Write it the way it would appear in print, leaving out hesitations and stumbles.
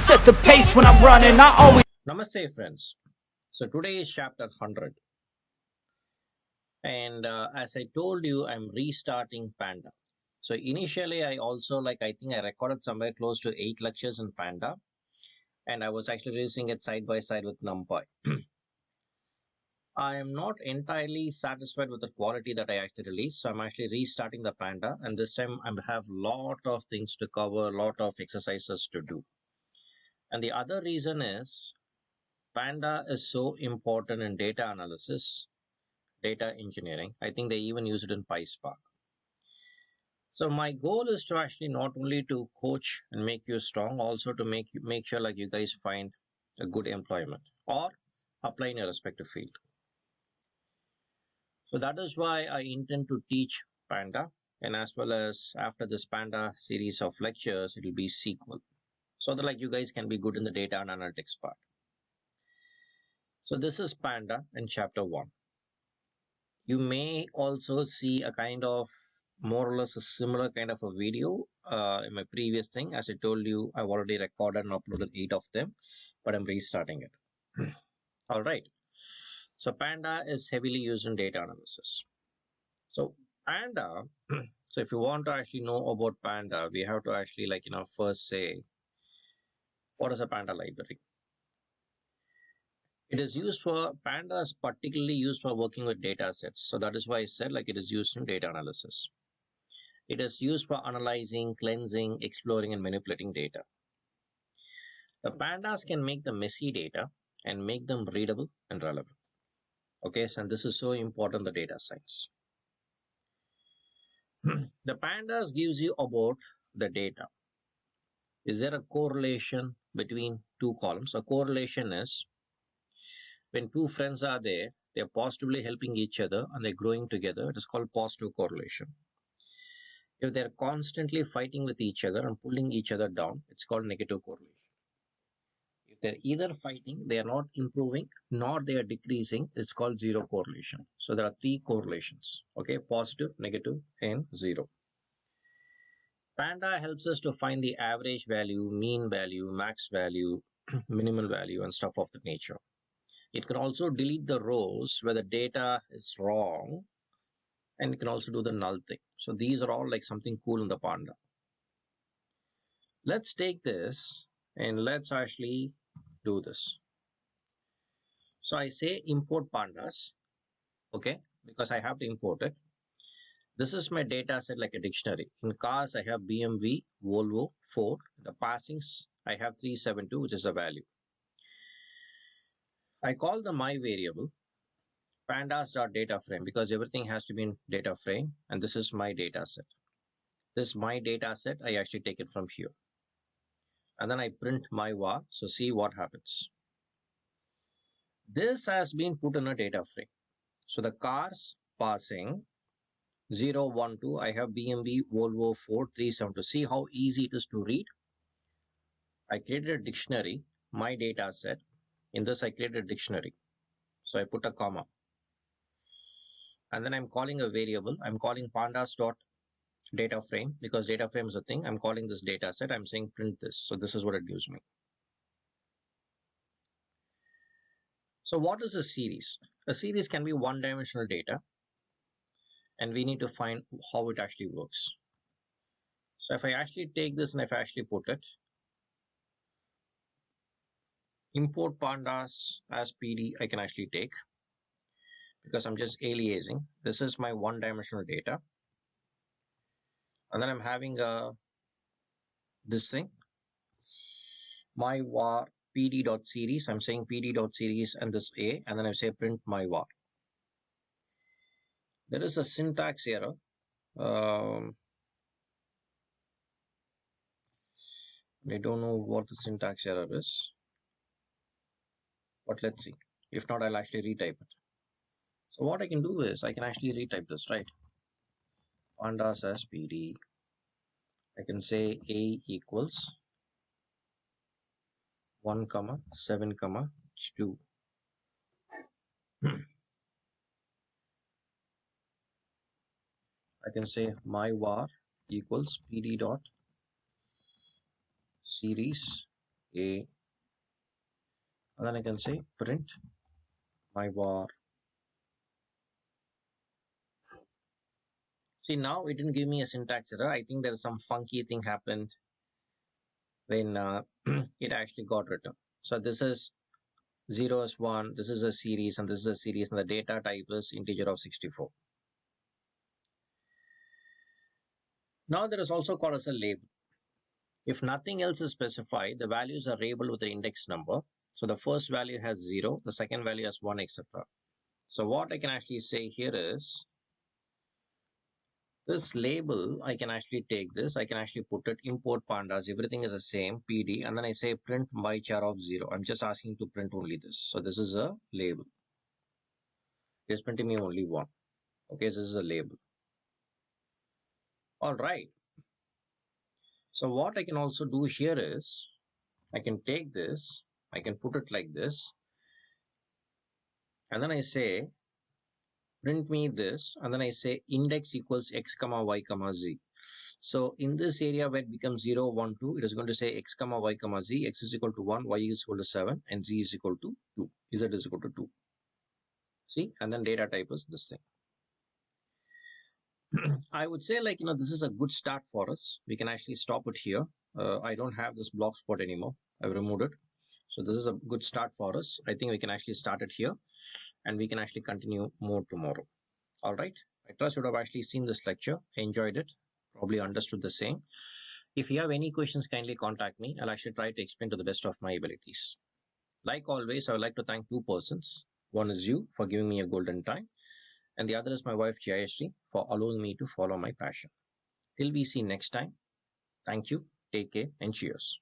set the pace when I'm running. I always Namaste friends. So today is chapter 100 and as I told you I'm restarting Panda. So initially I also I think I recorded somewhere close to 8 lectures in Panda and I was actually releasing it side by side with NumPy. I am not entirely satisfied with the quality that I actually released, so I'm actually restarting the Panda and this time I have lot of things to cover, lot of exercises to do. And the other reason is Panda is so important in data analysis, data engineering. I think they even use it in PySpark. So my goal is to actually not only to coach and make you strong, also to make sure you guys find a good employment or apply in your respective field. So that is why I intend to teach Panda, and as well as after this Panda series of lectures, it will be sequel, so that you guys can be good in the data and analytics part. So this is Panda in chapter 1. You may also see a kind of more or less a similar kind of a video in my previous thing. As I told you, I've already recorded and uploaded 8 of them, but I'm restarting it. All right. So Panda is heavily used in data analysis. So Panda, so if you want to actually know about Panda, we have to actually first say, what is a Panda library? It is used for, Panda is particularly used for working with data sets. So that is why I said it is used in data analysis. It is used for analyzing, cleansing, exploring, and manipulating data. The pandas can make the messy data and make them readable and relevant. Okay, so this is so important, the data science. The pandas gives you about the data. Is there a correlation between two columns? A correlation is when two friends are there, they're positively helping each other and they're growing together. It is called positive correlation. If they're constantly fighting with each other and pulling each other down, it's called negative correlation. If they're either fighting, they are not improving, nor they are decreasing, it's called zero correlation. So there are 3 correlations, okay, positive, negative, and zero. Panda helps us to find the average value, mean value, max value, minimal value, and stuff of that nature. It can also delete the rows where the data is wrong, and it can also do the null thing. So these are all something cool in the Panda. Let's take this and let's actually do this. So I say import pandas, okay, because I have to import it. This is my data set like a dictionary. In cars, I have BMW, Volvo, Ford. The passings, I have 372, which is a value. I call the my variable pandas.data frame because everything has to be in data frame, and this is my data set. This my data set, I actually take it from here. And then I print my var, so see what happens. This has been put in a data frame. So the cars passing 0, 1, 2, I have BMW, Volvo, Ford, 372. See how easy it is to read. I created a dictionary, my data set. In this, I created a dictionary. So I put a comma. And then I'm calling a variable. I'm calling pandas.data frame because data frame is a thing. I'm calling this data set. I'm saying print this. So this is what it gives me. So what is a series? A series can be one-dimensional data. And we need to find how it actually works. So if I actually take this and if I actually put it, import pandas as PD, I can actually take because I'm just aliasing. This is my one-dimensional data. And then I'm having this thing, my var pd.series. I'm saying pd.series and this a, and then I say print my var. There is a syntax error. I don't know what the syntax error is, but let's see. If not, I'll actually retype it. So what I can do is I can actually retype this, right? Pandas as pd. I can say a equals 1, 7, 2. I can say my var equals pd dot series A, and then I can say print my var. See, now it didn't give me a syntax error. I think there's some funky thing happened when it actually got written. So this is 0 is 1, this is a series, and this is a series, and the data type is integer of 64. Now there is also called as a label. If nothing else is specified, the values are labeled with the index number. So the first value has 0, the second value has 1, etc. So what I can actually say here is, this label, I can actually take this, I can actually put it, import pandas, everything is the same, PD, and then I say print my char of 0. I'm just asking to print only this. So this is a label. It's printing me only 1. Okay, so this is a label. All right. So what I can also do here is, I can take this, I can put it like this, and then I say print me this, and then I say index equals x comma y comma z. So in this area where it becomes 0, 1, 2, it is going to say x comma y comma z, x is equal to 1, y is equal to 7, and z is equal to 2, z is equal to 2. See, and then data type is this thing. I would say, like, this is a good start for us. We can actually stop it here. I don't have this block spot anymore. I've removed it. So this is a good start for us. I think we can actually start it here, and we can actually continue more tomorrow. All right. I trust you would have actually seen this lecture, enjoyed it, probably understood the same. If you have any questions, kindly contact me. I'll actually try to explain to the best of my abilities. Like always, I would like to thank two persons. One is you for giving me a golden time, and the other is my wife Jayashree for allowing me to follow my passion. Till we see next time, thank you, take care, and cheers.